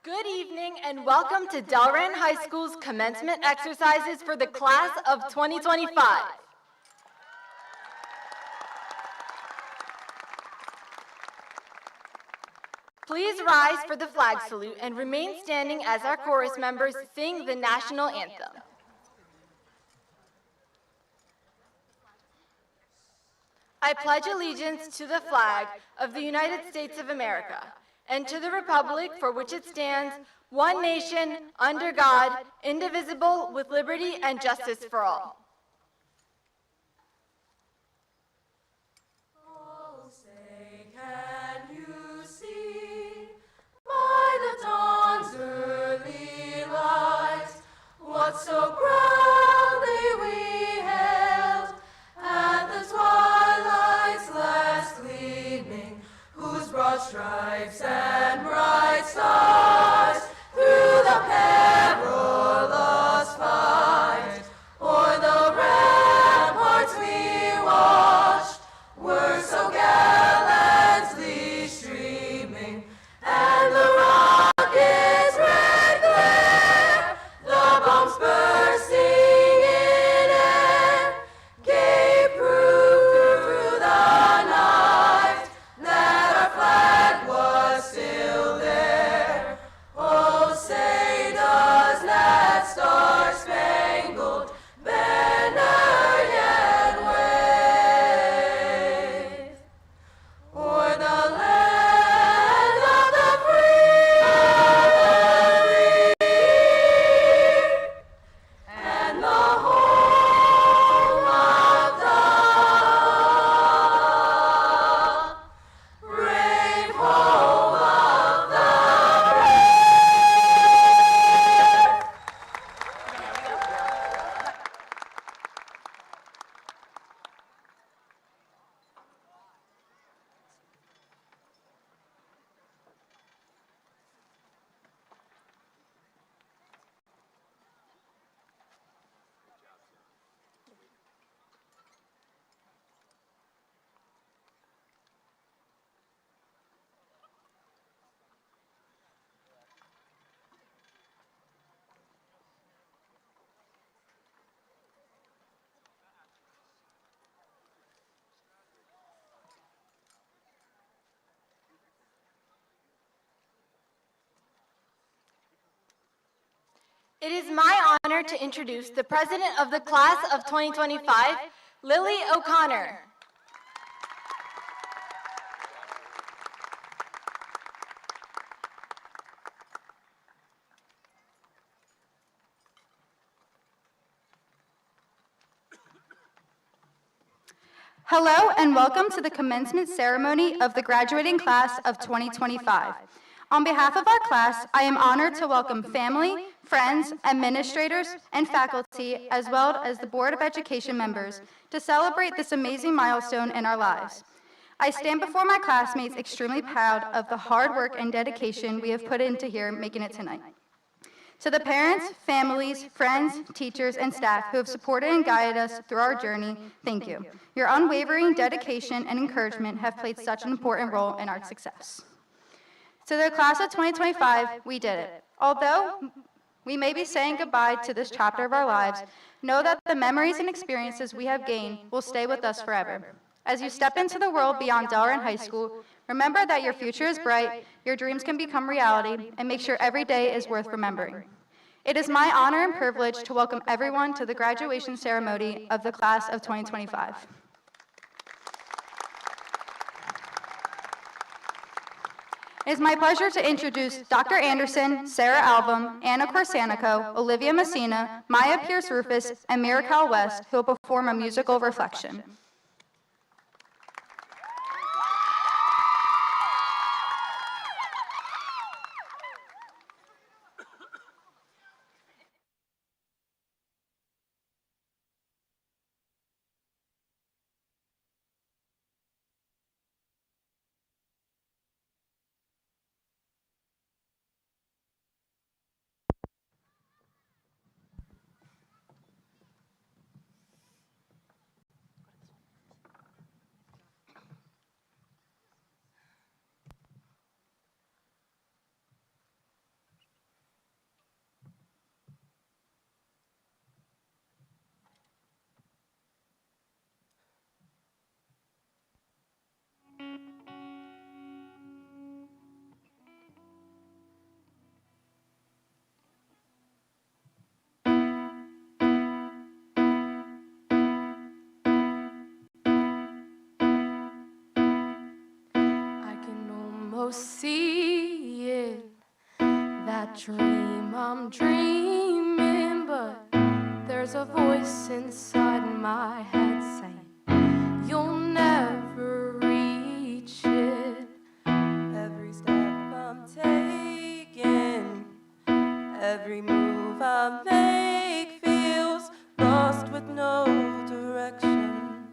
Good evening and welcome to Delran High School's commencement exercises for the class of 2025. Please rise for the flag salute and remain standing as our chorus members sing the national anthem. I pledge allegiance to the flag of the United States of America and to the republic for which it stands, one nation, under God, indivisible, with liberty and justice for all. Oh, say, can you see by the dawn's early light what so proudly we hailed at the twilight's last gleaming, whose broad stripes and bright stars through the perilous fight o'er the ramparts we watched were so gallantly streaming, and the rocket's red glare, the bombs bursting in air, gave proof through the night that our flag was still there. Oh, say does that star-spangled banner yet wave o'er the land of the free and the home of the brave, home of the It is my honor to introduce the president of the class of 2025, Lily O'Connor. Hello and welcome to the commencement ceremony of the graduating class of 2025. On behalf of our class, I am honored to welcome family, friends, administrators, and faculty, as well as the Board of Education members, to celebrate this amazing milestone in our lives. I stand before my classmates extremely proud of the hard work and dedication we have put into here making it tonight. To the parents, families, friends, teachers, and staff who have supported and guided us through our journey, thank you. Your unwavering dedication and encouragement have played such an important role in our success. To the class of 2025, we did it. Although we may be saying goodbye to this chapter of our lives, know that the memories and experiences we have gained will stay with us forever. As you step into the world beyond Delran High School, remember that your future is bright, your dreams can become reality, and make sure every day is worth remembering. It is my honor and privilege to welcome everyone to the graduation ceremony of the class of 2025. It is my pleasure to introduce Dr. Anderson, Sarah Album, Anna Corsanico, Olivia Messina, Maya Pierce-Rufus, and Miracle West, who will perform a musical reflection. almost see it, that dream I'm dreaming, but there's a voice inside my head saying, you'll never reach it. Every step I'm taking, every move I make feels lost with no direction.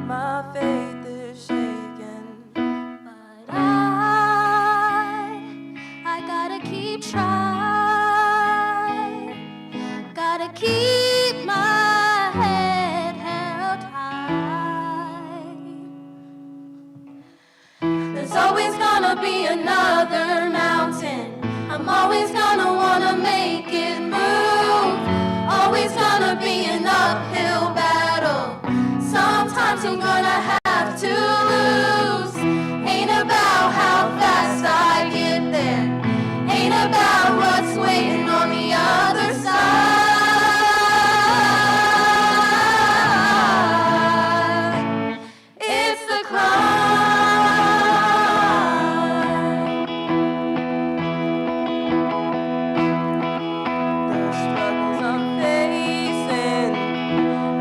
My faith is shaken, But I gotta keep trying, gotta keep my head held high. There's always gonna be another mountain, I'm always gonna wanna make it move, always gonna be an uphill battle. Sometimes I'm gonna have to lose. Ain't about how fast I get there, ain't about what's waiting on the other side. It's the climb. the struggles I'm facing,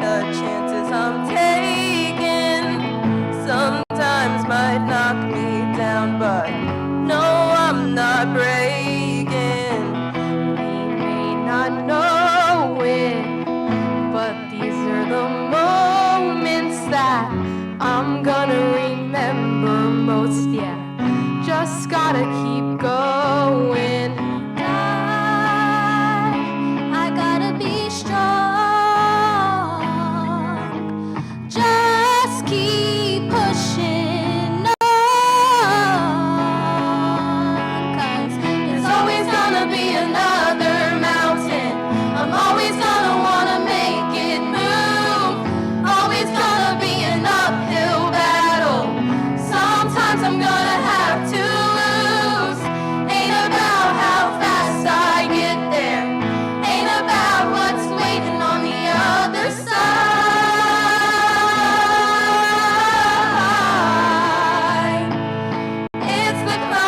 the chances I'm taking, sometimes might knock me down, but no, I'm not breaking. We may not know it, but these are the moments that I'm gonna remember most, yeah. Just gotta keep going. I gotta be strong, just keep pushing on, 'cause there's always gonna be another mountain, I'm always gonna wanna make it move, always gonna be an uphill battle, sometimes I'm gonna have to lose, ain't about how fast I get there, ain't about what's waiting on the other side. It's the climb.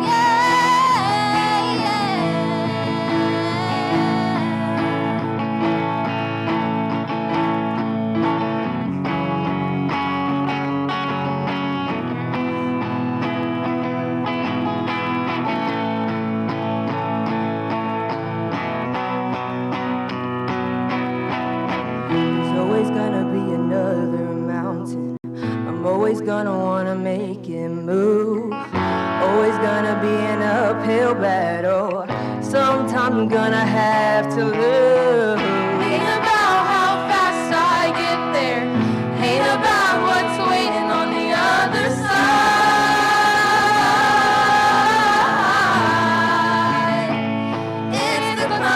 Yeah, yeah. There's always gonna be another mountain, I'm always gonna wanna make it move, always gonna be an uphill battle, sometime I'm gonna have to lose. Ain't about how fast I get there, ain't about what's waiting on the other side. It's the climb.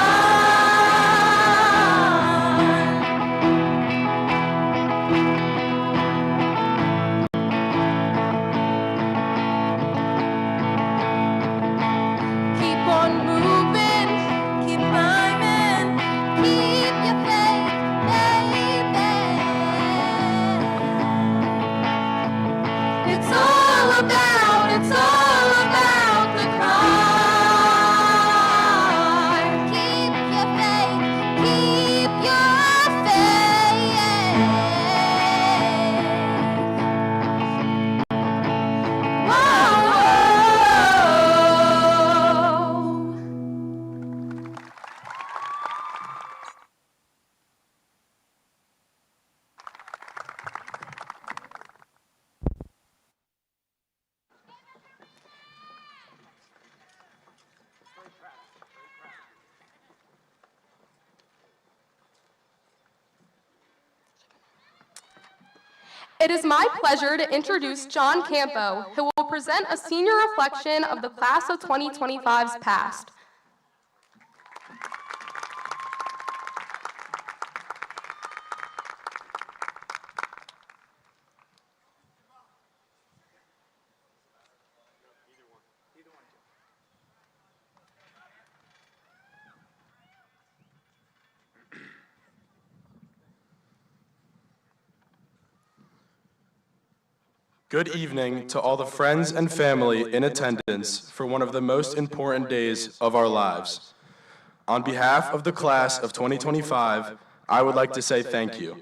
Keep on moving, keep climbing, Keep your faith, baby. it's all about the climb. Keep your faith, keep your faith. Whoa. It is my pleasure to introduce John Campo, who will present a senior reflection of the class of 2025's past. Good evening to all the friends and family in attendance for one of the most important days of our lives. On behalf of the class of 2025, I would like to say thank you.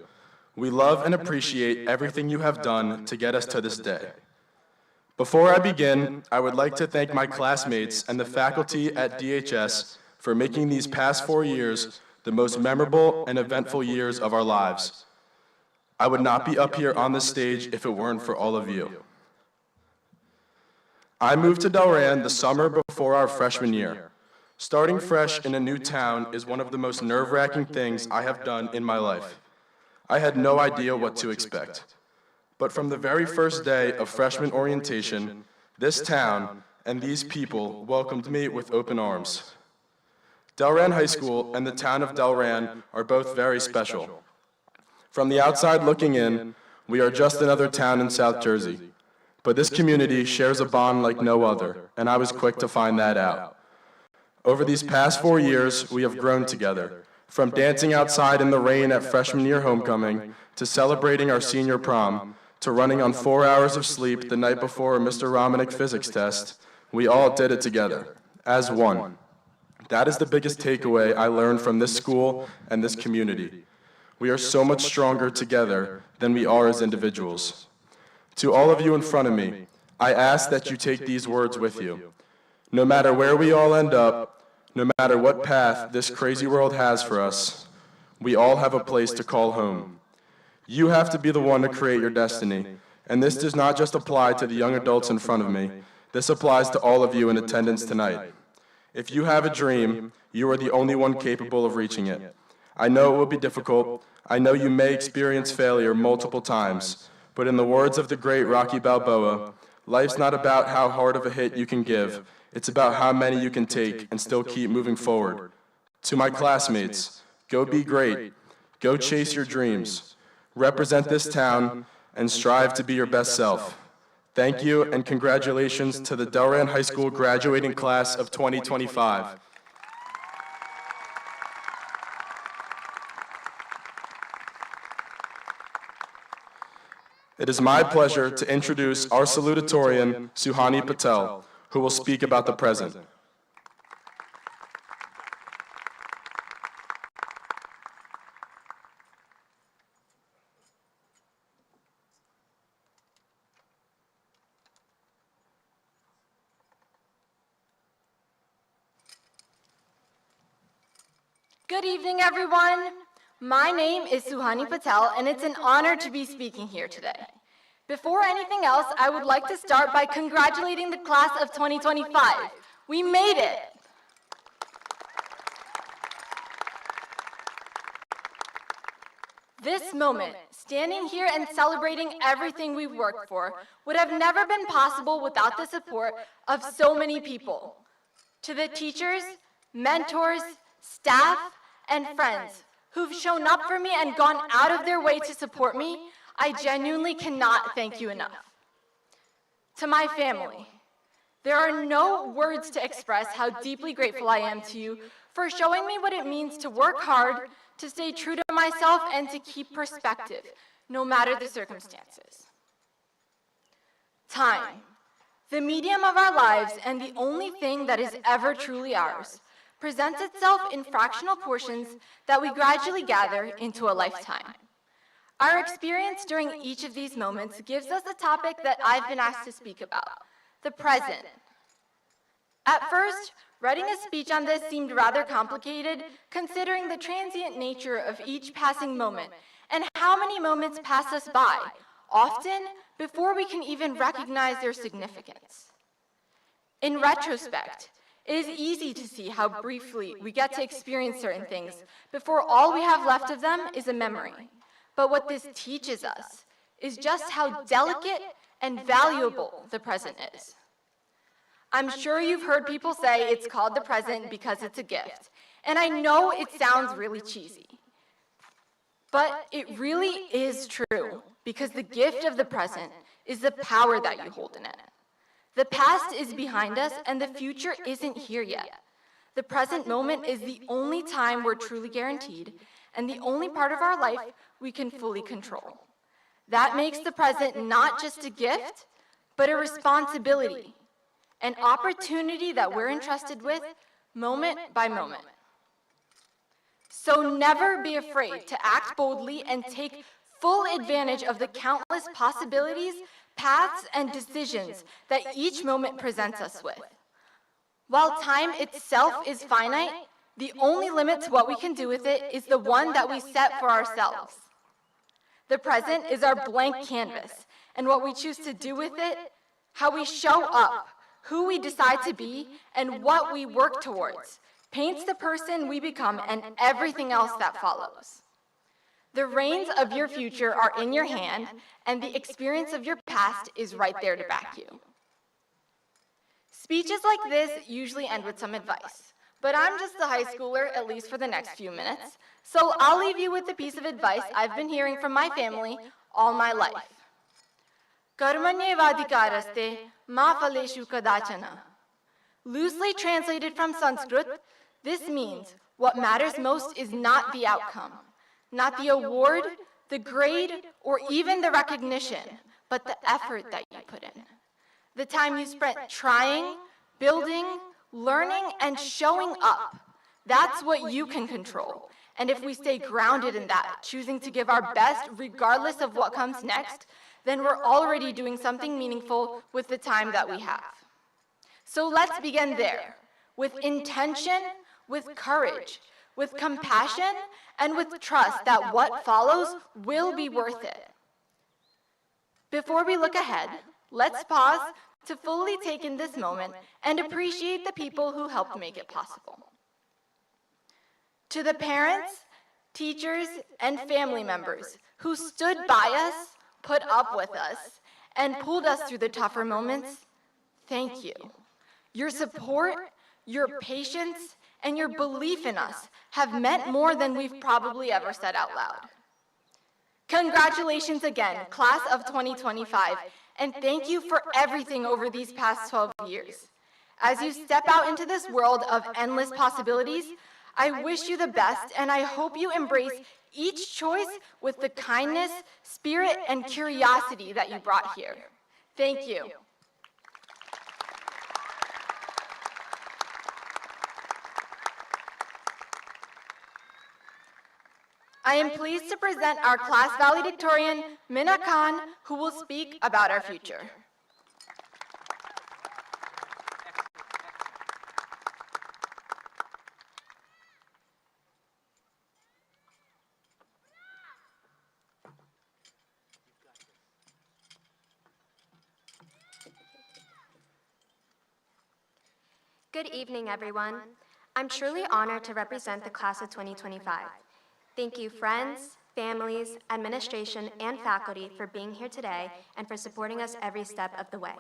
We love and appreciate everything you have done to get us to this day. Before I begin, I would like to thank my classmates and the faculty at DHS for making these past 4 years the most memorable and eventful years of our lives. I would not be up here on this stage if it weren't for all of you. I moved to Delran the summer before our freshman year. Starting fresh in a new town is one of the most nerve-wracking things I have done in my life. I had no idea what to expect. But from the very first day of freshman orientation, this town and these people welcomed me with open arms. Delran High School and the town of Delran are both very special. From the outside looking in, we are just another town in South Jersey. But this community shares a bond like no other, and I was quick to find that out. Over these past 4 years, we have grown together, from dancing outside in the rain at freshman year homecoming, to celebrating our senior prom, to running on 4 hours of sleep the night before a Mr. Romanek physics test. We all did it together, as one. That is the biggest takeaway I learned from this school and this community. We are so much stronger together than we are as individuals. To all of you in front of me, I ask that you take these words with you. No matter where we all end up, no matter what path this crazy world has for us, we all have a place to call home. You have to be the one to create your destiny, and this does not just apply to the young adults in front of me. This applies to all of you in attendance tonight. If you have a dream, you are the only one capable of reaching it. I know it will be difficult. I know you may experience failure multiple times, but in the words of the great Rocky Balboa, life's not about how hard of a hit you can give. It's about how many you can take and still keep moving forward. To my classmates, go be great. Go chase your dreams. Represent this town and strive to be your best self. Thank you and congratulations to the Delran High School graduating class of 2025. It is my pleasure to introduce our salutatorian, Suhani Patel, who will speak about the present. Good evening, everyone. My name is Suhani Patel, and it's an honor to be speaking here today. Before anything else, I would like to start by congratulating the class of 2025. We made it! This moment, standing here and celebrating everything we've worked for, would have never been possible without the support of so many people. To the teachers, mentors, staff, and friends who've shown up for me and gone out of their way to support me, I genuinely cannot thank you enough. To my family, there are no words to express how deeply grateful I am to you for showing me what it means to work hard, to stay true to myself, and to keep perspective, no matter the circumstances. Time, the medium of our lives and the only thing that is ever truly ours, presents itself in fractional portions that we gradually gather into a lifetime. Our experience during each of these moments gives us a topic that I've been asked to speak about, the present. At first, writing a speech on this seemed rather complicated, considering the transient nature of each passing moment and how many moments pass us by, often before we can even recognize their significance. In retrospect, it is easy to see how briefly we get to experience certain things before all we have left of them is a memory. But what this teaches us is just how delicate and valuable the present is. I'm sure you've heard people say it's called the present because it's a gift, and I know it sounds really cheesy. But it really is true, because the gift of the present is the power that you hold in it. The past is behind us, and the future isn't here yet. The present moment is the only time we're truly guaranteed, and the only part of our life we can fully control. That makes the present not just a gift, but a responsibility, an opportunity that we're entrusted with moment by moment. So never be afraid to act boldly and take full advantage of the countless possibilities, paths, and decisions that each moment presents us with. While time itself is finite, the only limit to what we can do with it is the one that we set for ourselves. The present is our blank canvas, and what we choose to do with it, how we show up, who we decide to be, and what we work towards, paints the person we become and everything else that follows. The reins of your future are in your hand, and the experience of your past is right there to back you. Speeches like this usually end with some advice, but I'm just a high schooler, at least for the next few minutes, so I'll leave you with a piece of advice I've been hearing from my family all my life. Karmanyevadhikaraste ma phaleshu kadachana. Loosely translated from Sanskrit, this means what matters most is not the outcome, not the award, the grade, or even the recognition, but the effort that you put in. The time you spent trying, building, learning, and showing up. That's what you can control. And if we stay grounded in that, choosing to give our best regardless of what comes next, then we're already doing something meaningful with the time that we have. So let's begin there, with intention, with courage, with compassion, and with trust that what follows will be worth it. Before we look ahead, let's pause to fully take in this moment and appreciate the people who helped make it possible. To the parents, teachers, and family members who stood by us, put up with us, and pulled us through the tougher moments, thank you. Your support, your patience, and your belief in us have meant more than we've probably ever said out loud. Congratulations again, class of 2025, and thank you for everything over these past 12 years. As you step out into this world of endless possibilities, I wish you the best, and I hope you embrace each choice with the kindness, spirit, and curiosity that you brought here. Thank you. I am pleased to present our class valedictorian, Minna Khan, who will speak about our future. Good evening, everyone. I'm truly honored to represent the class of 2025. Thank you, friends, families, administration, and faculty for being here today and for supporting us every step of the way.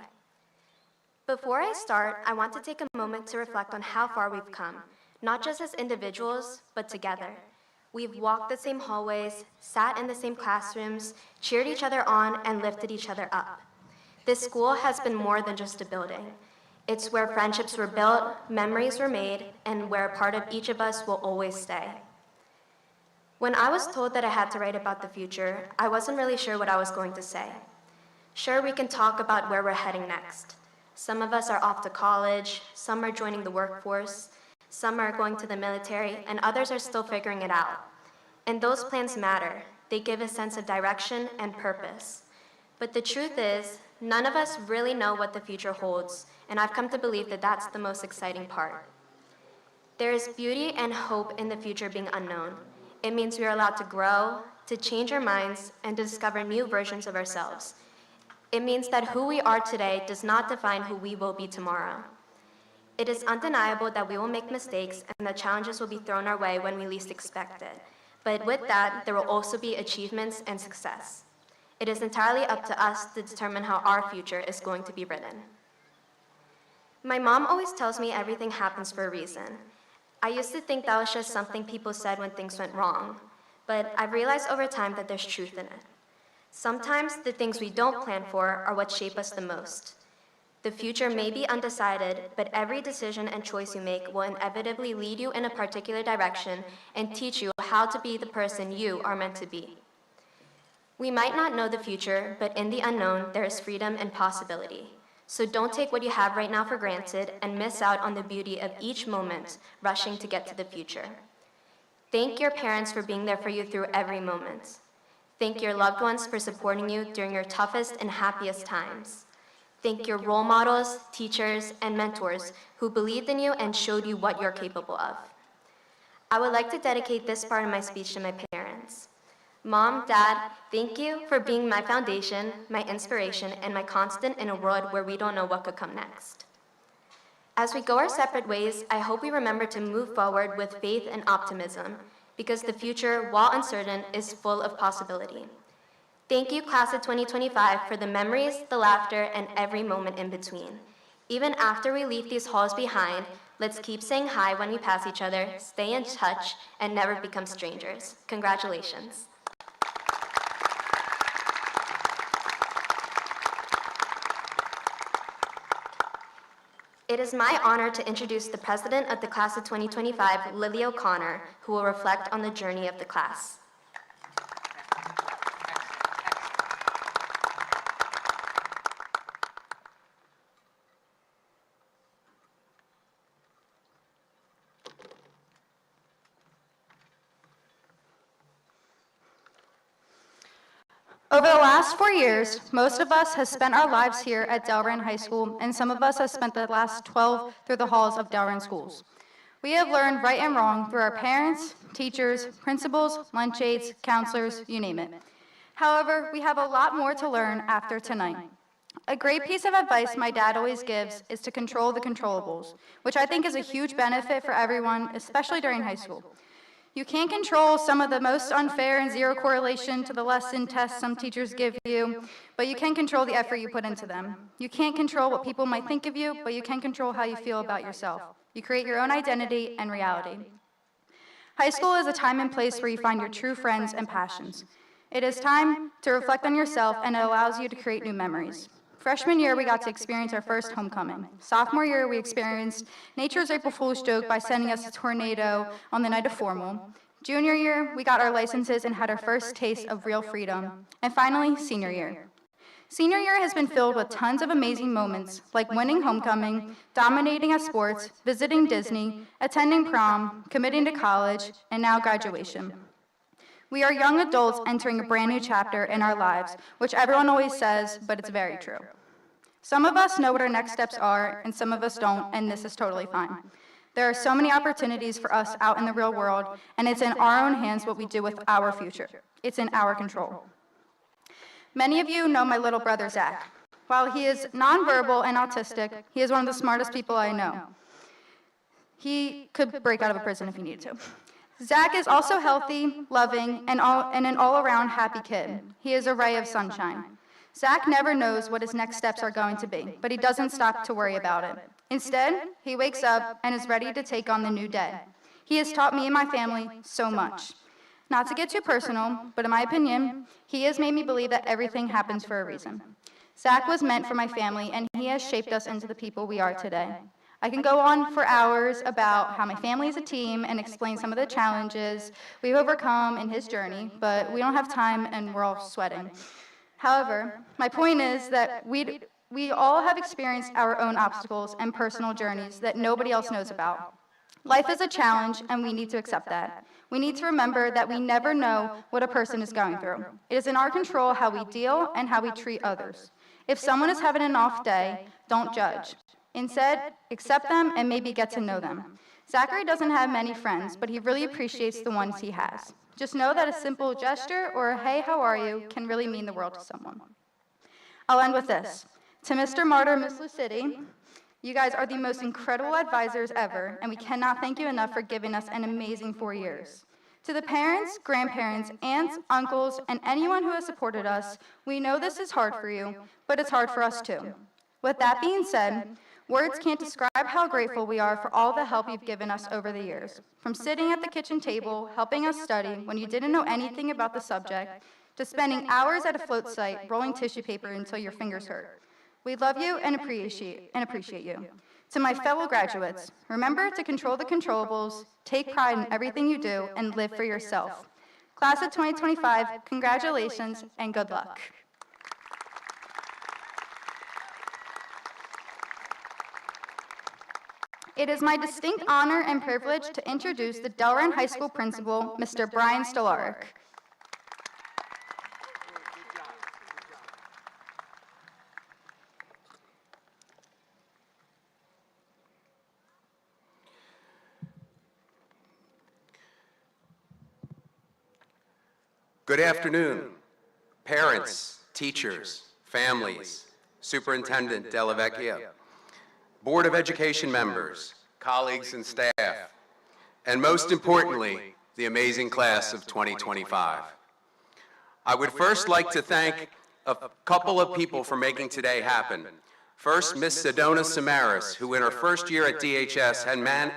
Before I start, I want to take a moment to reflect on how far we've come, not just as individuals, but together. We've walked the same hallways, sat in the same classrooms, cheered each other on, and lifted each other up. This school has been more than just a building. It's where friendships were built, memories were made, and where a part of each of us will always stay. When I was told that I had to write about the future, I wasn't really sure what I was going to say. Sure, we can talk about where we're heading next. Some of us are off to college, some are joining the workforce, some are going to the military, and others are still figuring it out. And those plans matter. They give a sense of direction and purpose. But the truth is, none of us really know what the future holds, and I've come to believe that that's the most exciting part. There is beauty and hope in the future being unknown. It means we are allowed to grow, to change our minds, and to discover new versions of ourselves. It means that who we are today does not define who we will be tomorrow. It is undeniable that we will make mistakes and that challenges will be thrown our way when we least expect it. But with that, there will also be achievements and success. It is entirely up to us to determine how our future is going to be written. My mom always tells me everything happens for a reason. I used to think that was just something people said when things went wrong, but I've realized over time that there's truth in it. Sometimes the things we don't plan for are what shape us the most. The future may be undecided, but every decision and choice you make will inevitably lead you in a particular direction and teach you how to be the person you are meant to be. We might not know the future, but in the unknown, there is freedom and possibility. So don't take what you have right now for granted and miss out on the beauty of each moment, rushing to get to the future. Thank your parents for being there for you through every moment. Thank your loved ones for supporting you during your toughest and happiest times. Thank your role models, teachers, and mentors who believed in you and showed you what you're capable of. I would like to dedicate this part of my speech to my parents. Mom, Dad, thank you for being my foundation, my inspiration, and my constant in a world where we don't know what could come next. As we go our separate ways, I hope we remember to move forward with faith and optimism, because the future, while uncertain, is full of possibility. Thank you, Class of 2025, for the memories, the laughter, and every moment in between. Even after we leave these halls behind, let's keep saying hi when we pass each other, stay in touch, and never become strangers. Congratulations. It is my honor to introduce the president of the Class of 2025, Lily O'Connor, who will reflect on the journey of the class. Over the last 4 years, most of us have spent our lives here at Delran High School, and some of us have spent the last 12 through the halls of Delran schools. We have learned right and wrong through our parents, teachers, principals, lunch aides, counselors, you name it. However, we have a lot more to learn after tonight. A great piece of advice my dad always gives is to control the controllables, which I think is a huge benefit for everyone, especially during high school. You can't control some of the most unfair and zero correlation to the lesson tests some teachers give you, but you can control the effort you put into them. You can't control what people might think of you, but you can control how you feel about yourself. You create your own identity and reality. High school is a time and place where you find your true friends and passions. It is time to reflect on yourself, and it allows you to create new memories. Freshman year, we got to experience our first homecoming. Sophomore year, we experienced nature's April Fool's joke by sending us a tornado on the night of formal. Junior year, we got our licenses and had our first taste of real freedom. And finally, senior year. Senior year has been filled with tons of amazing moments, like winning homecoming, dominating at sports, visiting Disney, attending prom, committing to college, and now graduation. We are young adults entering a brand new chapter in our lives, which everyone always says, but it's very true. Some of us know what our next steps are, and some of us don't, and this is totally fine. There are so many opportunities for us out in the real world, and it's in our own hands what we do with our future. It's in our control. Many of you know my little brother, Zach. While he is nonverbal and autistic, he is one of the smartest people I know. He could break out of a prison if he needed to. Zach is also healthy, loving, and an all-around happy kid. He is a ray of sunshine. Zach never knows what his next steps are going to be, but he doesn't stop to worry about it. Instead, he wakes up and is ready to take on the new day. He has taught me and my family so much. Not to get too personal, but in my opinion, he has made me believe that everything happens for a reason. Zach was meant for my family, and he has shaped us into the people we are today. I can go on for hours about how my family is a team and explain some of the challenges we've overcome in his journey, but we don't have time and we're all sweating. However, my point is that we all have experienced our own obstacles and personal journeys that nobody else knows about. Life is a challenge, and we need to accept that. We need to remember that we never know what a person is going through. It is in our control how we deal and how we treat others. If someone is having an off day, don't judge. Instead, accept them and maybe get to know them. Zachary doesn't have many friends, but he really appreciates the ones he has. Just know that a simple gesture or a "hey, how are you" can really mean the world to someone. I'll end with this. To Mr. Martyr, Miss Lucidi, you guys are the most incredible advisors ever, and we cannot thank you enough for giving us an amazing 4 years. To the parents, grandparents, aunts, uncles, and anyone who has supported us, we know this is hard for you, but it's hard for us too. With that being said, words can't describe how grateful we are for all the help you've given us over the years. From sitting at the kitchen table, helping us study when you didn't know anything about the subject, to spending hours at a float site rolling tissue paper until your fingers hurt. We love you and appreciate you. To my fellow graduates, remember to control the controllables, take pride in everything you do, and live for yourself. Class of 2025, congratulations and good luck. It is my distinct honor and privilege to introduce the Delran High School principal, Mr. Brian Stolaric. Good afternoon, parents, teachers, families, Superintendent Delran, Board of Education members, colleagues and staff, and most importantly, the amazing class of 2025. I would first like to thank a couple of people for making today happen. First, Ms. Sedona Samaras, who in her first year at DHS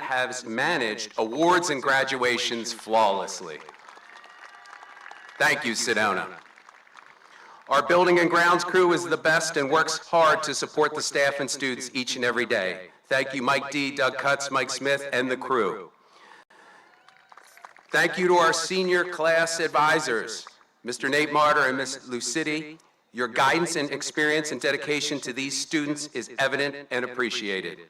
has managed awards and graduations flawlessly. Thank you, Sedona. Our building and grounds crew is the best and works hard to support the staff and students each and every day. Thank you, Mike D., Doug Cutts, Mike Smith, and the crew. Thank you to our senior class advisors, Mr. Nate Martyr and Ms. Lucidi. Your guidance and experience and dedication to these students is evident and appreciated.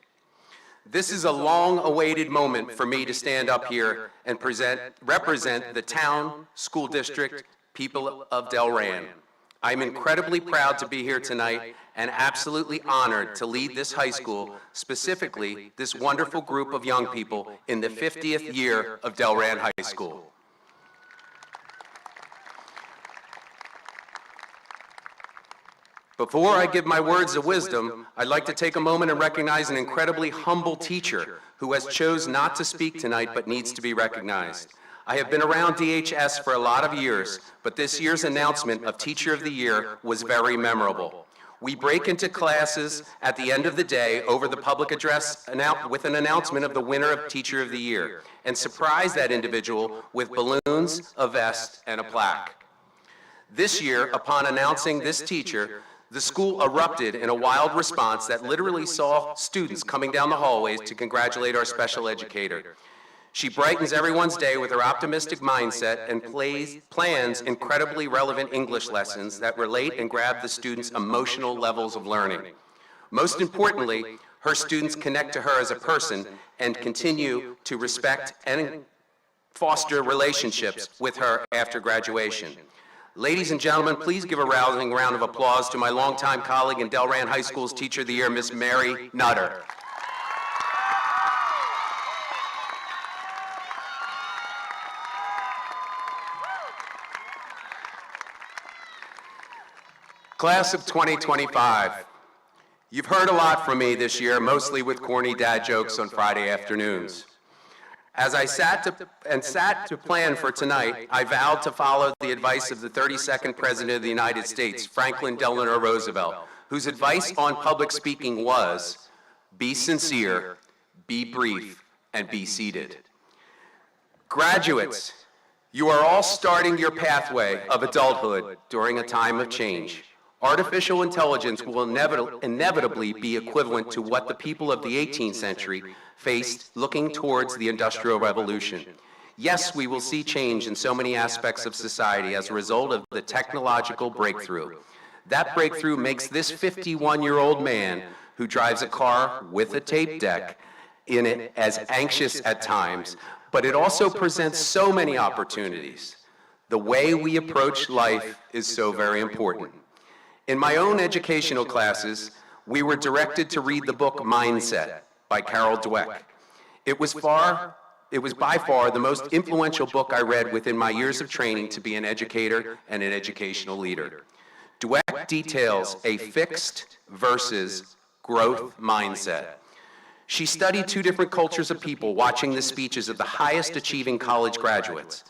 This is a long-awaited moment for me to stand up here and represent the town, school district, people of Delran. I'm incredibly proud to be here tonight and absolutely honored to lead this high school, specifically this wonderful group of young people in the 50th year of Delran High School. Before I give my words of wisdom, I'd like to take a moment and recognize an incredibly humble teacher who has chosen not to speak tonight but needs to be recognized. I have been around DHS for a lot of years, but this year's announcement of Teacher of the Year was very memorable. We break into classes at the end of the day over the public address with an announcement of the winner of Teacher of the Year and surprise that individual with balloons, a vest, and a plaque. This year, upon announcing this teacher, the school erupted in a wild response that literally saw students coming down the hallways to congratulate our special educator. She brightens everyone's day with her optimistic mindset and plans incredibly relevant English lessons that relate and grab the students' emotional levels of learning. Most importantly, her students connect to her as a person and continue to respect and foster relationships with her after graduation. Ladies and gentlemen, please give a rousing round of applause to my longtime colleague and Delran High School's Teacher of the Year, Miss Mary Nutter. Class of 2025, you've heard a lot from me this year, mostly with corny dad jokes on Friday afternoons. As I sat to plan for tonight, I vowed to follow the advice of the 32nd President of the United States, Franklin Delano Roosevelt, whose advice on public speaking was, be sincere, be brief, and be seated. Graduates, you are all starting your pathway of adulthood during a time of change. Artificial intelligence will inevitably be equivalent to what the people of the 18th century faced looking towards the Industrial Revolution. Yes, we will see change in so many aspects of society as a result of the technological breakthrough. That breakthrough makes this 51-year-old man who drives a car with a tape deck in it as anxious at times, but it also presents so many opportunities. The way we approach life is so very important. In my own educational classes, we were directed to read the book Mindset by Carol Dweck. It was by far the most influential book I read within my years of training to be an educator and an educational leader. Dweck details a fixed versus growth mindset. She studied two different cultures of people watching the speeches of the highest achieving college graduates.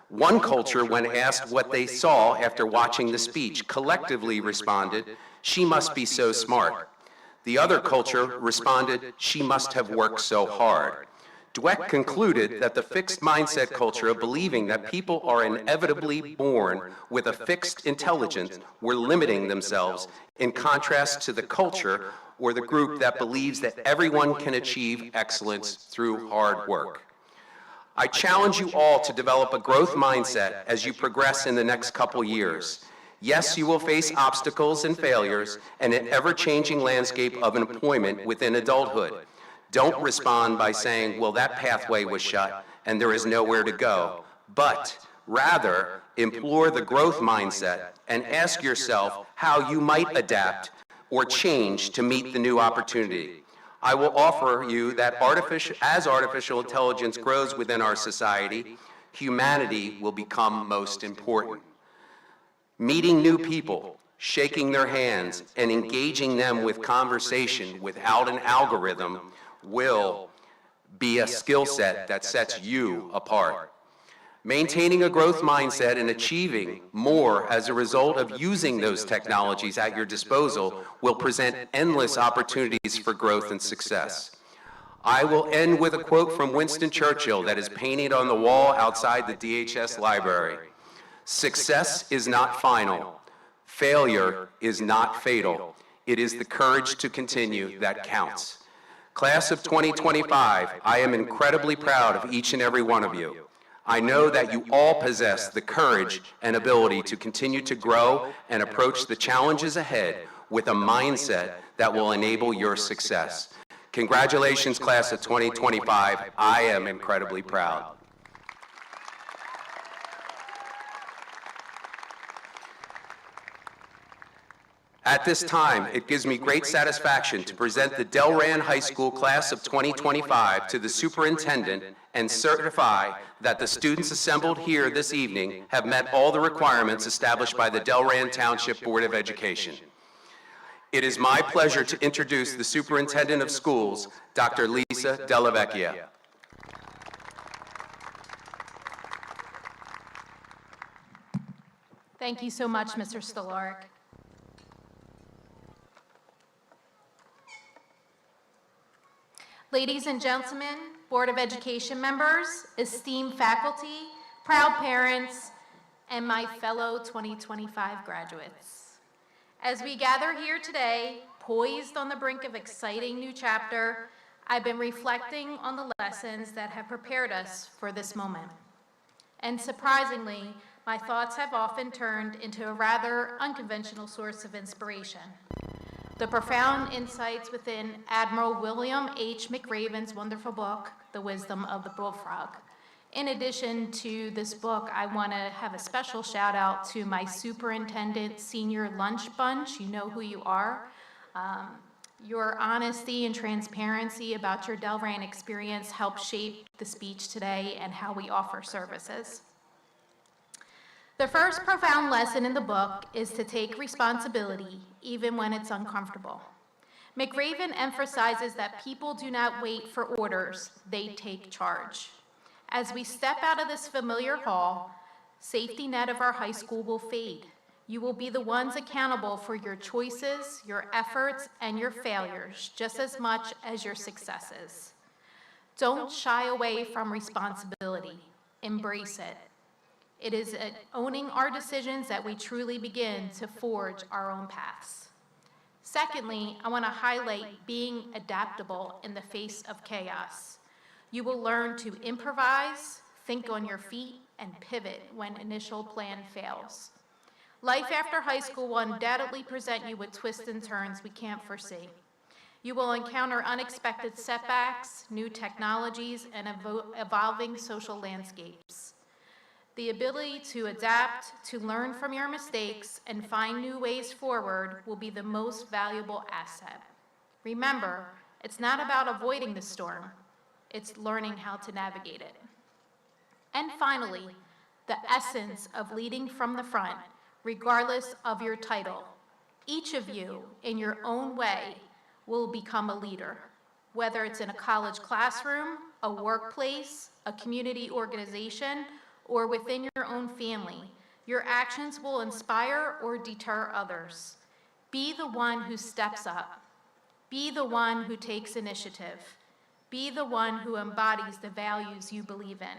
One culture, when asked what they saw after watching the speech, collectively responded, "She must be so smart." The other culture responded, "She must have worked so hard." Dweck concluded that the fixed mindset culture of believing that people are inevitably born with a fixed intelligence were limiting themselves, in contrast to the culture or the group that believes that everyone can achieve excellence through hard work. I challenge you all to develop a growth mindset as you progress in the next couple years. Yes, you will face obstacles and failures and an ever-changing landscape of employment within adulthood. Don't respond by saying, well, that pathway was shut and there is nowhere to go, but rather implore the growth mindset and ask yourself how you might adapt or change to meet the new opportunity. I will offer you that as artificial intelligence grows within our society, humanity will become most important. Meeting new people, shaking their hands, and engaging them with conversation without an algorithm will be a skill set that sets you apart. Maintaining a growth mindset and achieving more as a result of using those technologies at your disposal will present endless opportunities for growth and success. I will end with a quote from Winston Churchill that is painted on the wall outside the DHS library. Success is not final. Failure is not fatal. It is the courage to continue that counts. Class of 2025, I am incredibly proud of each and every one of you. I know that you all possess the courage and ability to continue to grow and approach the challenges ahead with a mindset that will enable your success. Congratulations, class of 2025. I am incredibly proud. At this time, it gives me great satisfaction to present the Delran High School Class of 2025 to the Superintendent and certify that the students assembled here this evening have met all the requirements established by the Delran Township Board of Education. It is my pleasure to introduce the Superintendent of Schools, Dr. Lisa Dellavecchia. Thank you so much, Mr. Stolaric. Ladies and gentlemen, Board of Education members, esteemed faculty, proud parents, and my fellow 2025 graduates. As we gather here today, poised on the brink of exciting new chapter, I've been reflecting on the lessons that have prepared us for this moment. And surprisingly, my thoughts have often turned into a rather unconventional source of inspiration. The profound insights within Admiral William H. McRaven's wonderful book, The Wisdom of the Bullfrog. In addition to this book, I want to have a special shout out to my Superintendent Senior Lunch Bunch. You know who you are. Your honesty and transparency about your Delran experience helped shape the speech today and how we offer services. The first profound lesson in the book is to take responsibility, even when it's uncomfortable. McRaven emphasizes that people do not wait for orders, they take charge. As we step out of this familiar hall, safety net of our high school will fade. You will be the ones accountable for your choices, your efforts, and your failures, just as much as your successes. Don't shy away from responsibility. Embrace it. It is at owning our decisions that we truly begin to forge our own paths. Secondly, I want to highlight being adaptable in the face of chaos. You will learn to improvise, think on your feet, and pivot when initial plan fails. Life after high school will undoubtedly present you with twists and turns we can't foresee. You will encounter unexpected setbacks, new technologies, and evolving social landscapes. The ability to adapt, to learn from your mistakes, and find new ways forward will be the most valuable asset. Remember, it's not about avoiding the storm, it's learning how to navigate it. And finally, the essence of leading from the front, regardless of your title. Each of you, in your own way, will become a leader, whether it's in a college classroom, a workplace, a community organization, or within your own family. Your actions will inspire or deter others. Be the one who steps up. Be the one who takes initiative. Be the one who embodies the values you believe in.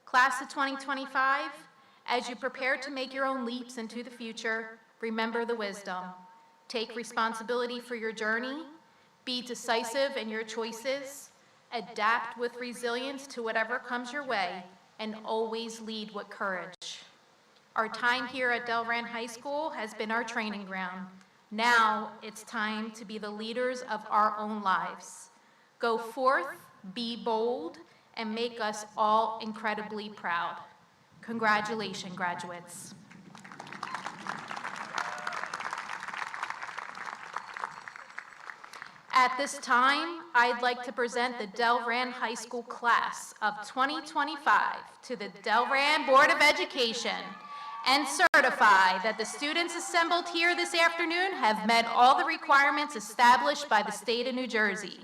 Class of 2025, as you prepare to make your own leaps into the future, remember the wisdom. Take responsibility for your journey. Be decisive in your choices. adapt with resilience to whatever comes your way, and always lead with courage. Our time here at Delran High School has been our training ground. Now it's time to be the leaders of our own lives. Go forth, be bold, and make us all incredibly proud. Congratulations, graduates. At this time, I'd like to present the Delran High School class of 2025 to the Delran Board of Education and certify that the students assembled here this afternoon have met all the requirements established by the state of New Jersey.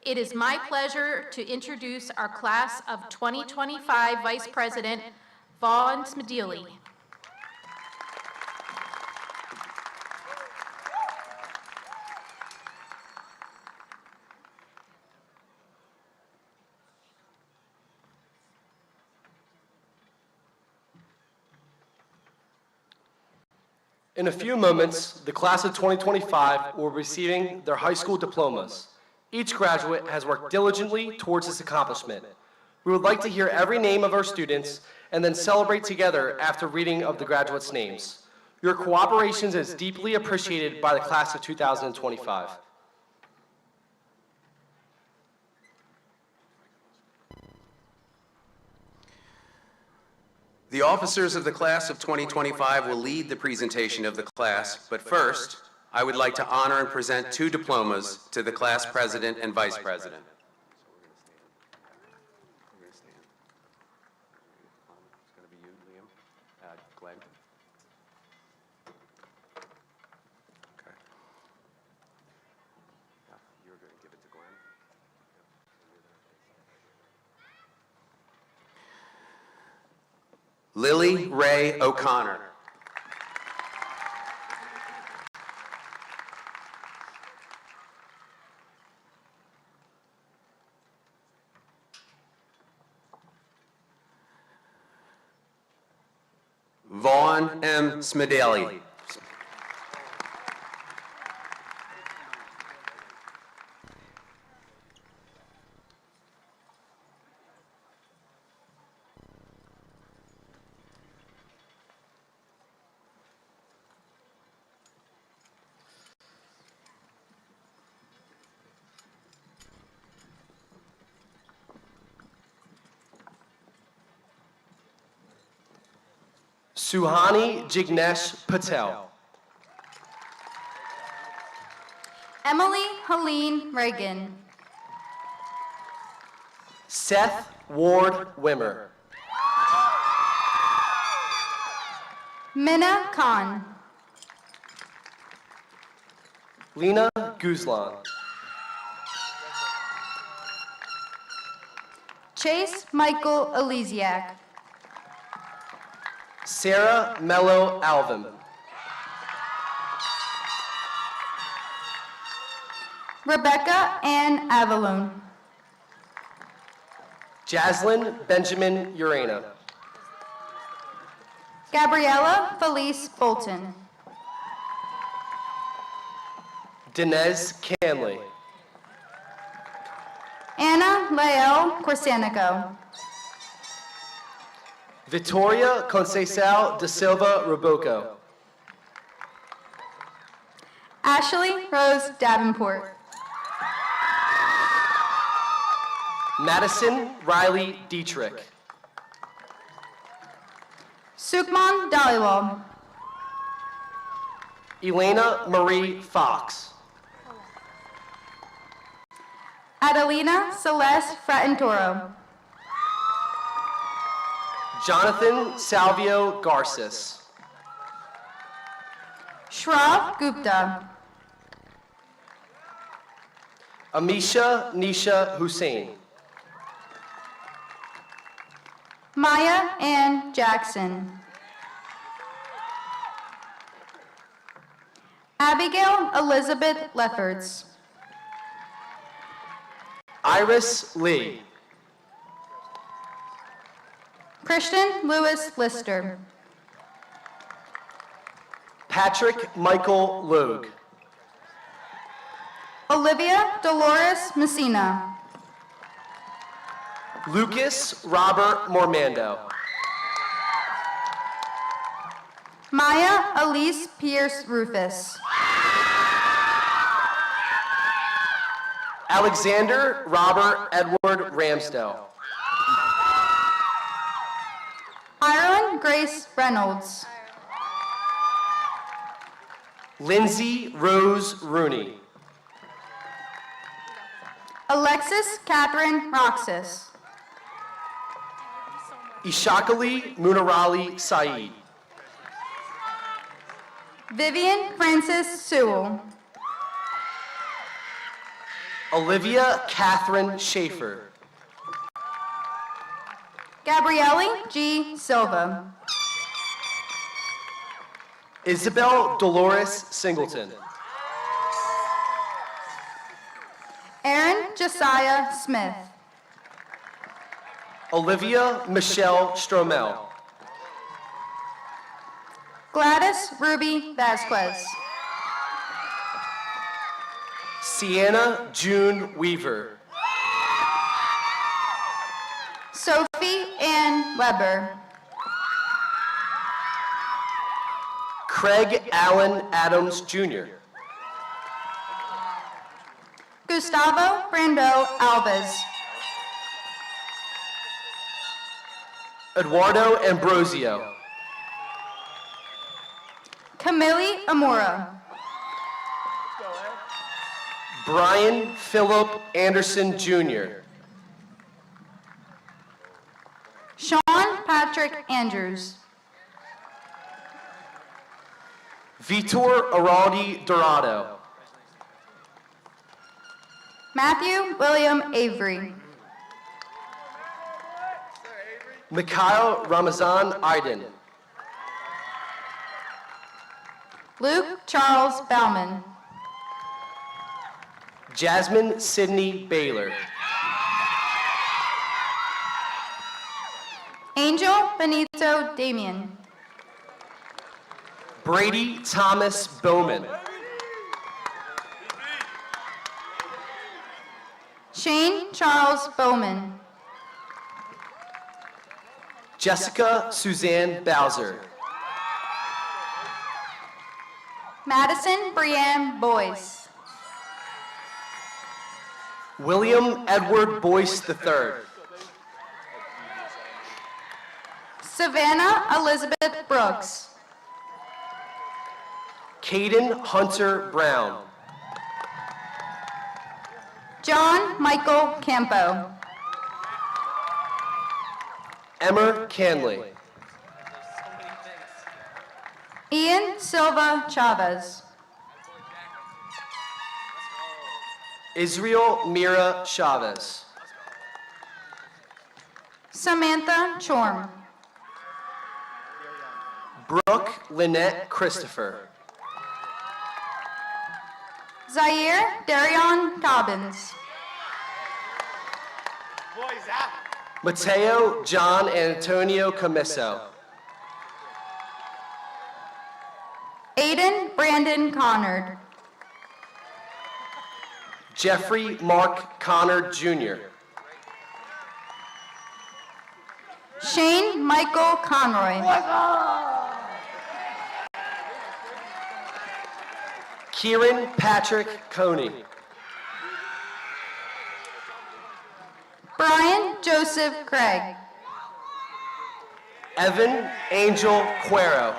It is my pleasure to introduce our class of 2025 Vice President Vaughn Smedili. In a few moments, the class of 2025 will be receiving their high school diplomas. Each graduate has worked diligently towards this accomplishment. We would like to hear every name of our students and then celebrate together after reading of the graduates' names. Your cooperation is deeply appreciated by the class of 2025. The officers of the class of 2025 will lead the presentation of the class, but first, I would like to honor and present 2 diplomas to the class president and vice president. It's going to be you, Liam. Glenn. Okay. You're going to give it to Glenn. Lily Ray O'Connor. Vaughn M. Smedili. Suhani Jignesh Patel. Emily Helene Reagan. Seth Ward Wimmer. Minna Khan. Lena Guzlan. Chase Michael Elysiak. Sarah Mello Alvin. Rebecca Ann Avalone. Jaslyn Benjamin Urena. Gabriella Felice Bolton. Dinez Canley. Anna Lael Corsanico. Victoria Conceição da Silva Roboco. Ashley Rose Davenport. Madison Riley Dietrich. Sukman Dhaliwal. Elena Marie Fox. Adelina Celeste Fratantoro. Jonathan Salvio Garces. Shrav Gupta. Amisha Nisha Hussain. Maya Ann Jackson. Abigail Elizabeth Lefferts. Iris Lee. Christian Lewis Lister. Patrick Michael Logue. Olivia Dolores Messina. Lucas Robert Mormando. Maya Elise Pierce Rufus. Alexander Robert Edward Ramsdale. Ireland Grace Reynolds. Lindsay Rose Rooney. Alexis Catherine Roxas. Ishakali Munirali Saeed. Vivian Francis Sewell. Olivia Catherine Schaefer. Gabrielle G. Silva. Isabel Dolores Singleton. Aaron Josiah Smith. Olivia Michelle Stromel. Gladys Ruby Vasquez. Sienna June Weaver. Sophie Ann Weber. Craig Allen Adams Jr. Gustavo Brando Alves. Eduardo Ambrosio. Camille Amora. Brian Philip Anderson Jr. Sean Patrick Andrews. Vitor Araldi Dorado. Matthew William Avery. Mikhail Ramazan Iden. Luke Charles Bauman. Jasmine Sydney Baylor. Angel Benito Damian. Brady Thomas Bowman. Shane Charles Bowman. Jessica Suzanne Bowser. Madison Brianne Boyce. William Edward Boyce III. Savannah Elizabeth Brooks. Caden Hunter Brown. John Michael Campo. Emmer Canley. Ian Silva Chavez. Israel Mira Chavez. Samantha Chorm. Brooke Lynette Christopher. Zaire Darion Dobbins. Mateo John Antonio Camiso. Aiden Brandon Connard. Jeffrey Mark Connor Jr. Shane Michael Conroy. Kieran Patrick Coney. Brian Joseph Craig. Evan Angel Cuero.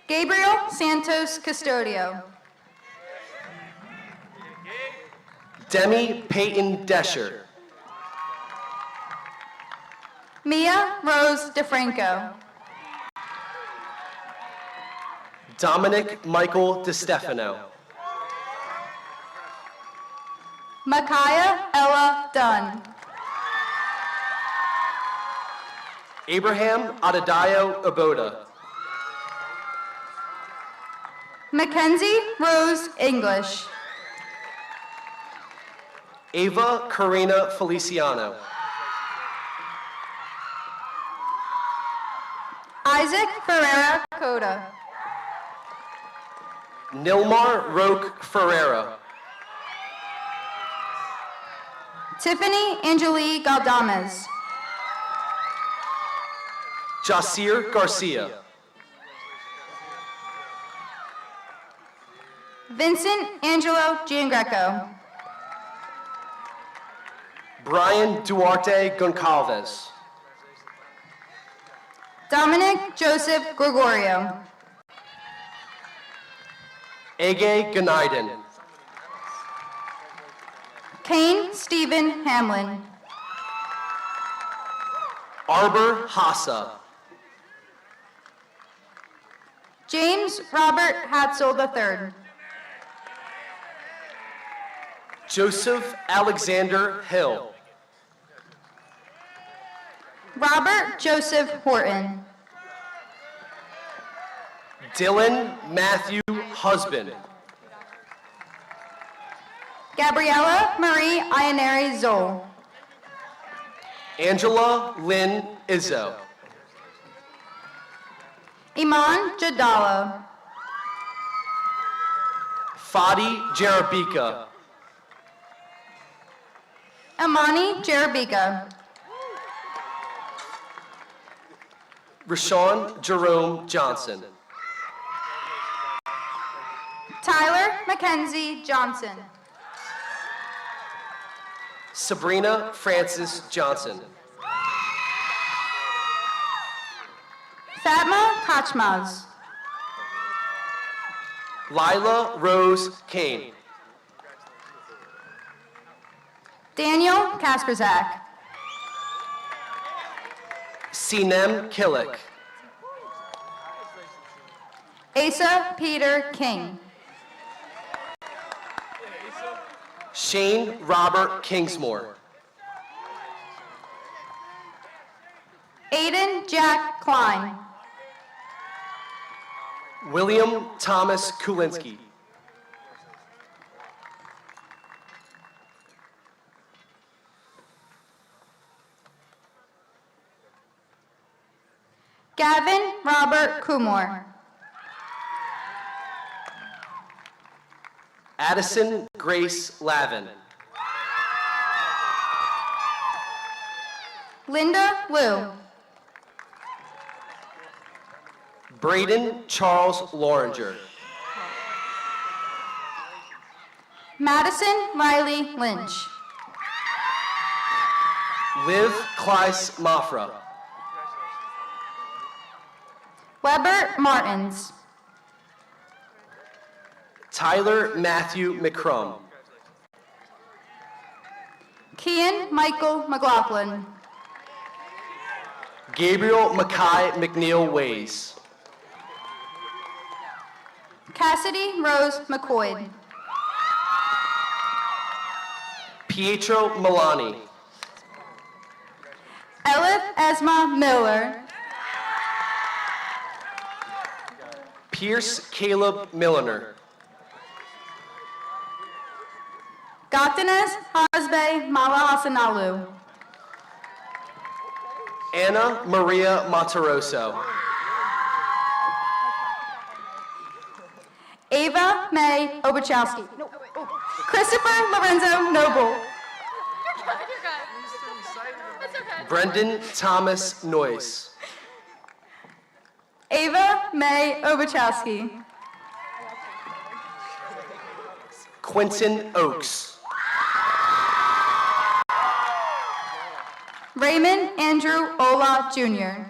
Gabriel Santos Custodio. Demi Peyton Desher. Mia Rose DeFranco. Dominic Michael DeStefano. Micaiah Ella Dunn. Abraham Adedayo Oboda. Mackenzie Rose English. Ava Karina Feliciano. Isaac Ferreira Coda. Nilmar Roque Ferreira. Tiffany Angelique Galdames. Jasir Garcia. Vincent Angelo Giangreco. Brian Duarte Goncalves. Dominic Joseph Gregorio. Ege Ganaiden. Kane Stephen Hamlin. Arbor Hassa. James Robert Hatzel III. Joseph Alexander Hill. Robert Joseph Horton. Dylan Matthew Husband. Gabriella Marie Ioneri Zoll. Angela Lynn Izzo. Iman Jadala. Fadi Jarabika. Amani Jerabika. Rashawn Jerome Johnson. Tyler Mackenzie Johnson. Sabrina Francis Johnson. Fatma Kachmaz. Lila Rose Kane. Daniel Kasperzak. Sinem Killick. Asa Peter King. Shane Robert Kingsmore. Aiden Jack Klein. William Thomas Kulinski. Gavin Robert Kumar. Addison Grace Lavin. Linda Liu. Braden Charles Loringer. Madison Riley Lynch. Liv Kleiss Mafra. Weber Martins. Tyler Matthew McCrum. Kian Michael McLaughlin. Gabriel Mackay McNeil Ways. Cassidy Rose McCoy. Pietro Milani. Elif Esma Miller. Pierce Caleb Milliner. Gatanes Hasbe Mala Hasanalu. Anna Maria Mataroso. Ava May Obachowski. Christopher Lorenzo Noble. Brendan Thomas Noyce. Ava May Obachowski. Quentin Oakes. Raymond Andrew Ola Jr.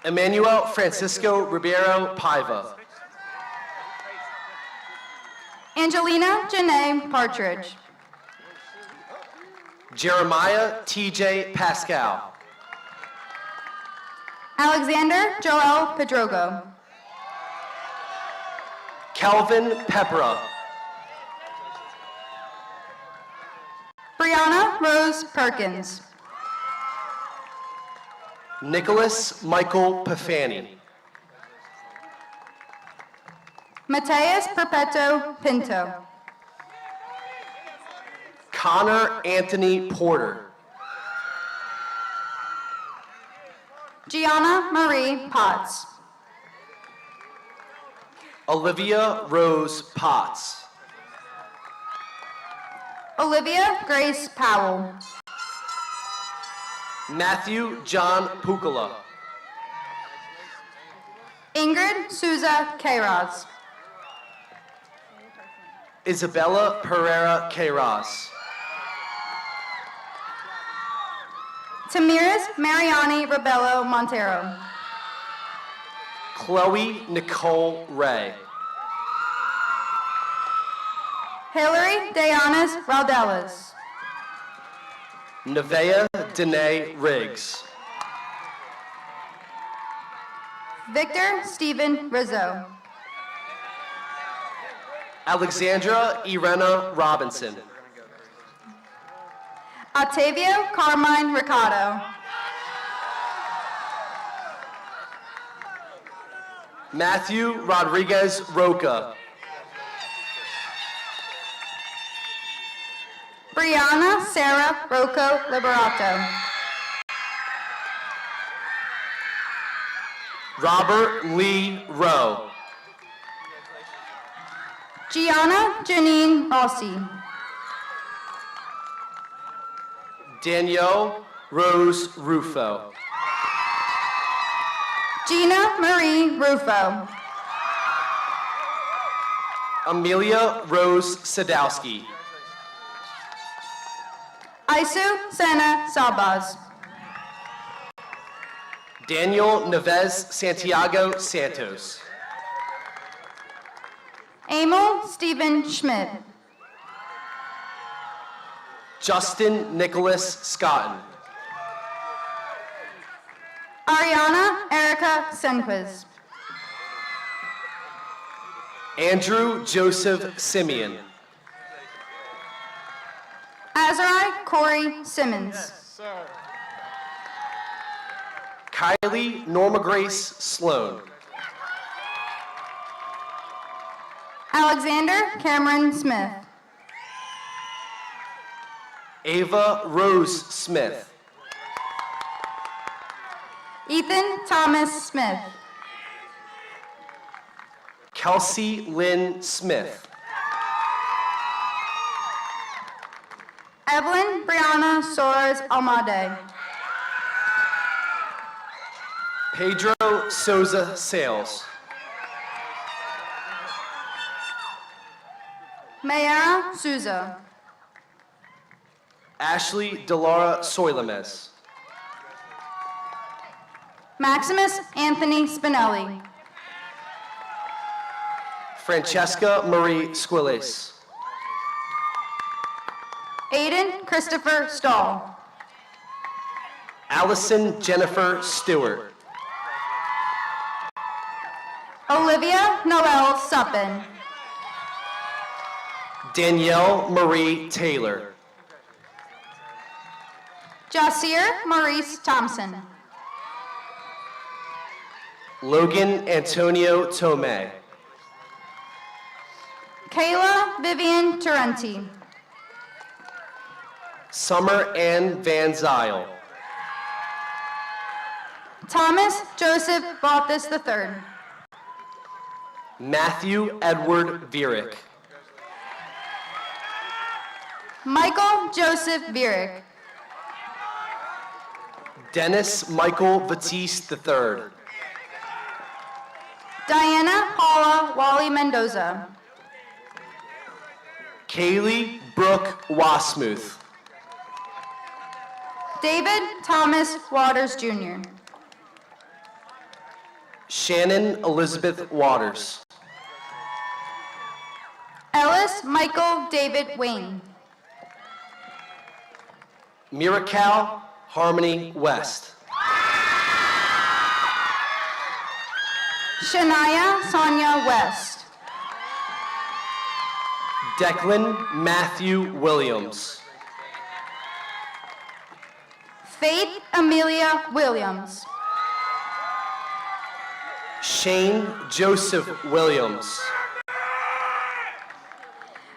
Emmanuel Francisco Ribeiro Paiva. Angelina Janae Partridge. Jeremiah TJ Pascal. Alexander Joel Pedrogo. Calvin Pepera. Brianna Rose Perkins. Nicholas Michael Pafani. Mateus Perpetuo Pinto. Connor Anthony Porter. Gianna Marie Potts. Olivia Rose Potts. Olivia Grace Powell. Matthew John Pukala. Ingrid Souza Queiroz. Isabella Pereira Queiroz. Tamiris Mariani Rebello Montero. Chloe Nicole Ray. Hillary Dayanis Raldelas. Nevaeh Danae Riggs. Victor Stephen Rizzo. Alexandra Irena Robinson. Octavio Carmine Ricardo. Matthew Rodriguez Roca. Brianna Sarah Rocco Liberato. Robert Lee Rowe. Gianna Janine Rossi. Danielle Rose Rufo. Gina Marie Rufo. Amelia Rose Sadowski. Isu Sena Sabaz. Daniel Neves Santiago Santos. Emil Stephen Schmidt. Justin Nicholas Scotton. Ariana Erica Senquiz. Andrew Joseph Simeon. Azari Corey Simmons. Kylie Norma Grace Sloan. Alexander Cameron Smith. Ava Rose Smith. Ethan Thomas Smith. Kelsey Lynn Smith. Evelyn Brianna Soares Almade. Pedro Souza Sales. Mayara Souza. Ashley Delara Soilemes. Maximus Anthony Spinelli. Francesca Marie Squiles. Aiden Christopher Stahl. Allison Jennifer Stewart. Olivia Noel Suppin. Danielle Marie Taylor. Jasir Maurice Thompson. Logan Antonio Tomei. Kayla Vivian Tarenti. Summer Ann Van Zyl. Thomas Joseph Balthus III. Matthew Edward Vierick. Michael Joseph Vierick. Dennis Michael Batiste III. Diana Paula Wally Mendoza. Kaylee Brooke Wasmuth. David Thomas Waters Jr. Shannon Elizabeth Waters. Ellis Michael David Wayne. Miracal Harmony West. Shania Sonia West. Declan Matthew Williams. Faith Amelia Williams. Shane Joseph Williams.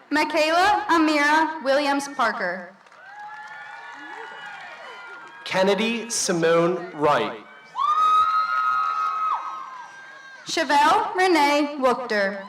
Michaela Amira Williams Parker. Kennedy Simone Wright. Chevelle Renee Wookter.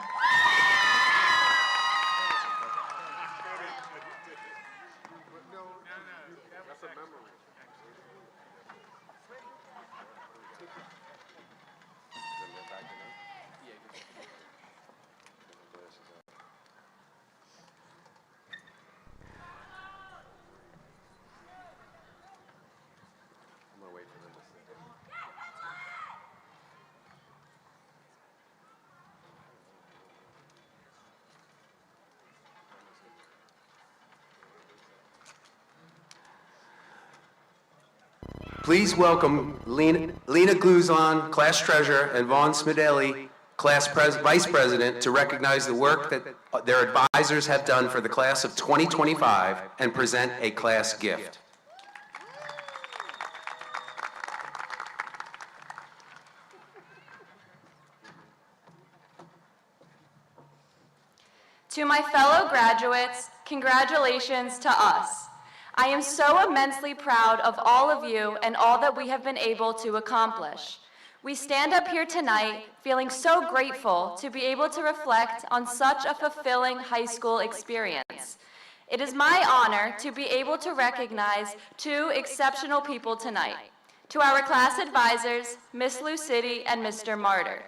Please welcome Lena Gluzon, class treasurer, and Vaughn Smidelli, vice president, to recognize the work that their advisors have done for the class of 2025 and present a class gift. To my fellow graduates, congratulations to us. I am so immensely proud of all of you and all that we have been able to accomplish. We stand up here tonight feeling so grateful to be able to reflect on such a fulfilling high school experience. It is my honor to be able to recognize two exceptional people tonight. To our class advisors, Miss Lucidi and Mr. Martyr.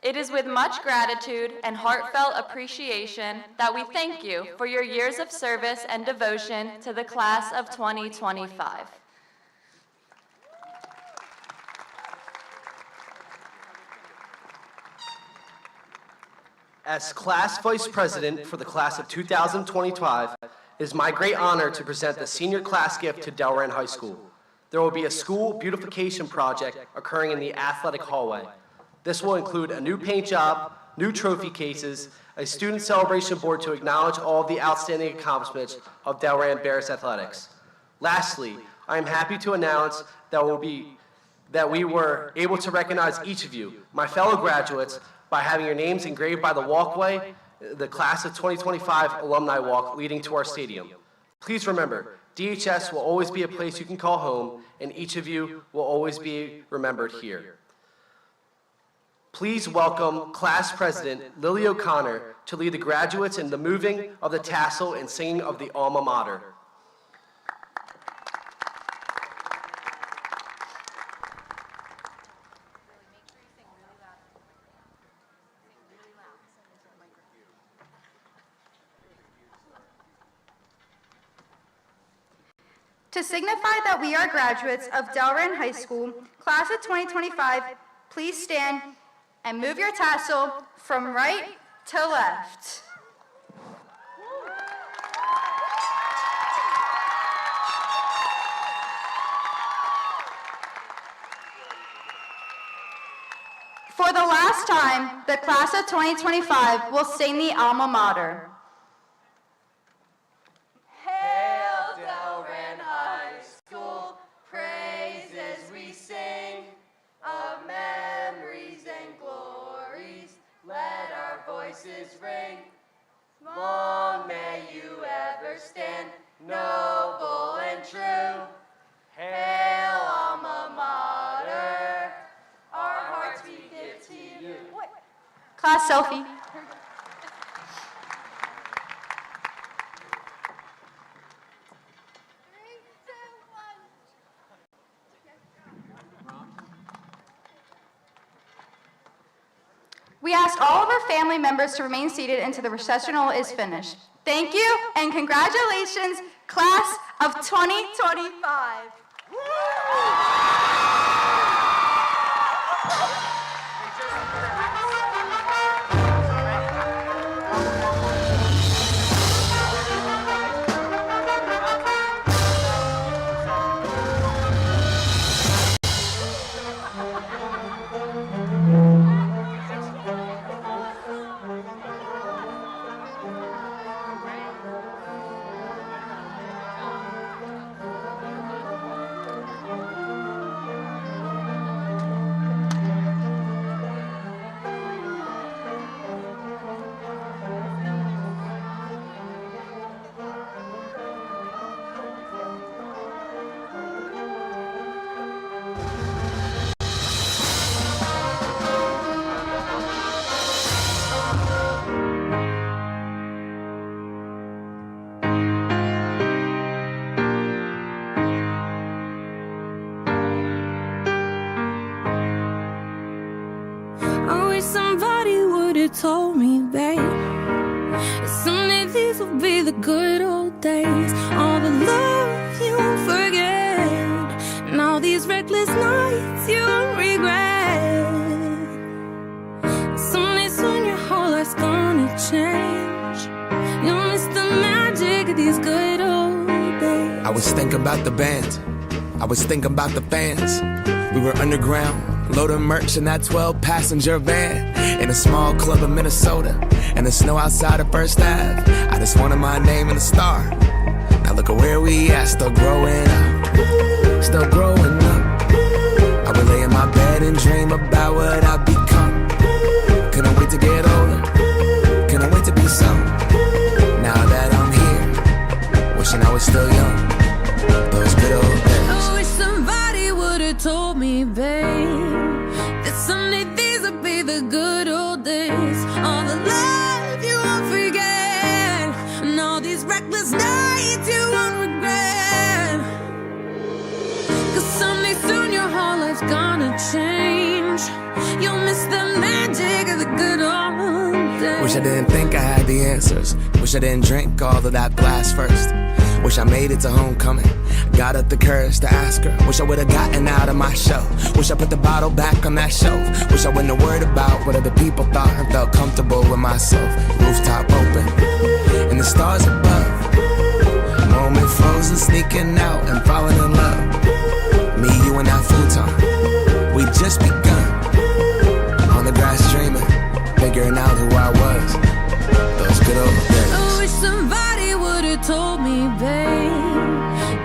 It is with much gratitude and heartfelt appreciation that we thank you for your years of service and devotion to the class of 2025. As class vice president for the class of 2025, it is my great honor to present the senior class gift to Delran High School. There will be a school beautification project occurring in the athletic hallway. This will include a new paint job, new trophy cases, a student celebration board to acknowledge all of the outstanding accomplishments of Delran Bears athletics. Lastly, I am happy to announce that we were able to recognize each of you, my fellow graduates, by having your names engraved by the walkway, the class of 2025 alumni walk leading to our stadium. Please remember, DHS will always be a place you can call home, and each of you will always be remembered here. Please welcome Class President Lily O'Connor to lead the graduates in the moving of the tassel and singing of the alma mater. To signify that we are graduates of Delran High School, class of 2025, please stand and move your tassel from right to left. For the last time, the class of 2025 will sing the alma mater. Hail Delran High School, praises we sing, of memories and glories, let our voices ring. Long may you ever stand, noble and true. Hail alma mater, our hearts we give to you. Class selfie. We ask all of our family members to remain seated until the recessional is finished. Thank you and congratulations, class of 2025. Somebody would have told me, babe, someday these will be the good old days. All the love you won't forget, and all these reckless nights you won't regret. Someday soon your whole life's gonna change. You'll miss the magic of these good old days. I was thinking about the band, I was thinking about the fans. We were underground, loading merch in that 12-passenger van in a small club in Minnesota, and the snow outside of First Ave. I just wanted my name in the star. Now look at where we at, still growing up, still growing up. I would lay in my bed and dream about what I'd become. Couldn't wait to get older, couldn't wait to be some. Now that I'm here, wishing I was still young. Those good old days. I wish somebody would've told me, babe, that someday these would be the good old days. All the love you won't forget, and all these reckless nights you won't regret. 'Cause someday soon your whole life's gonna change. You'll miss the magic of the good old days. Wish I didn't think I had the answers. Wish I didn't drink all of that glass first. Wish I made it to homecoming, got up the courage to ask her. Wish I would've gotten out of my shell. Wish I put the bottle back on that shelf. Wish I wouldn't have worried about what other people thought and felt comfortable with myself. Rooftop open, and the stars above. Moment frozen, sneaking out and falling in love. Me, you, and that futon, we just begun. On the grass dreaming, figuring out who I was. Those good old days. I wish somebody would've told me, babe,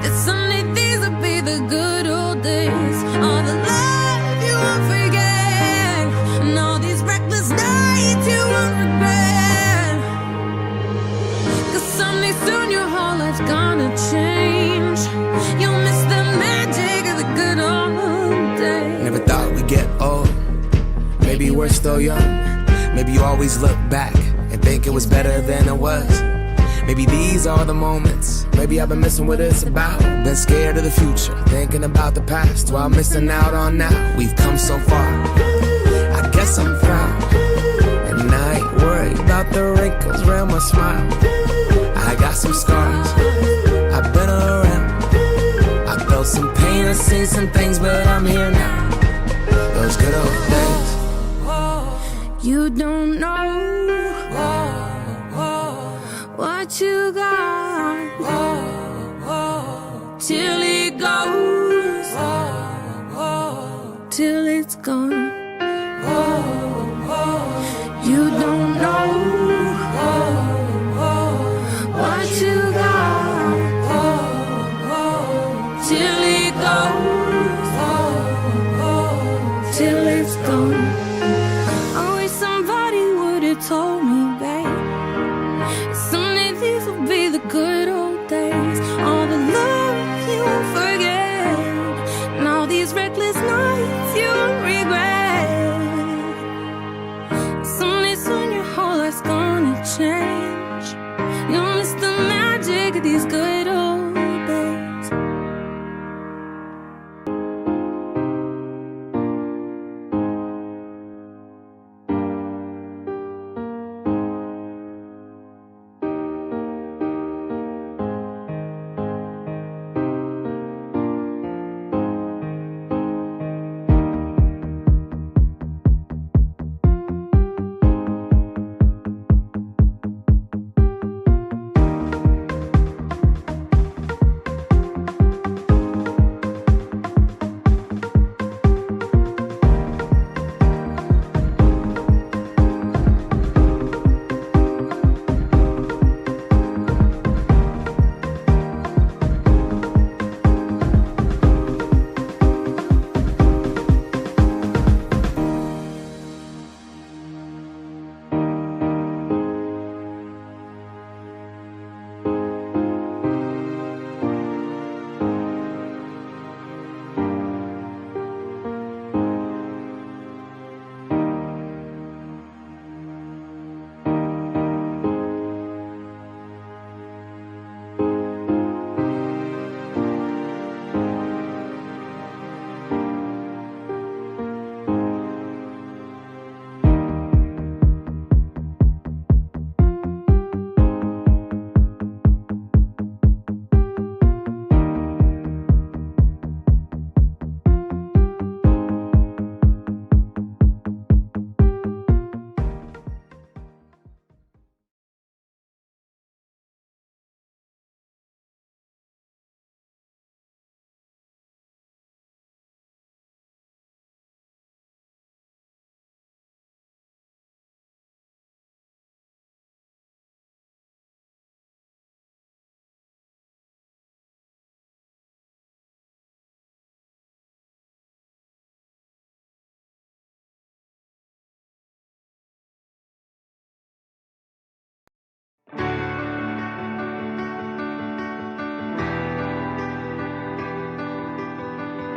that someday these would be the good old days. All the love you won't forget, and all these reckless nights you won't regret. 'Cause someday soon your whole life's gonna change. You'll miss the magic of the good old days. Never thought we'd get old. Maybe we're still young. Maybe you always look back and think it was better than it was. Maybe these are the moments. Maybe I've been missing what it's about. Been scared of the future, thinking about the past while missing out on now. We've come so far, I guess I'm proud. And I ain't worried about the wrinkles around my smile. I got some scars, I've been around. I felt some pain, I've seen some things, but I'm here now. Those good old days. You don't know what you got till it goes, till it's gone.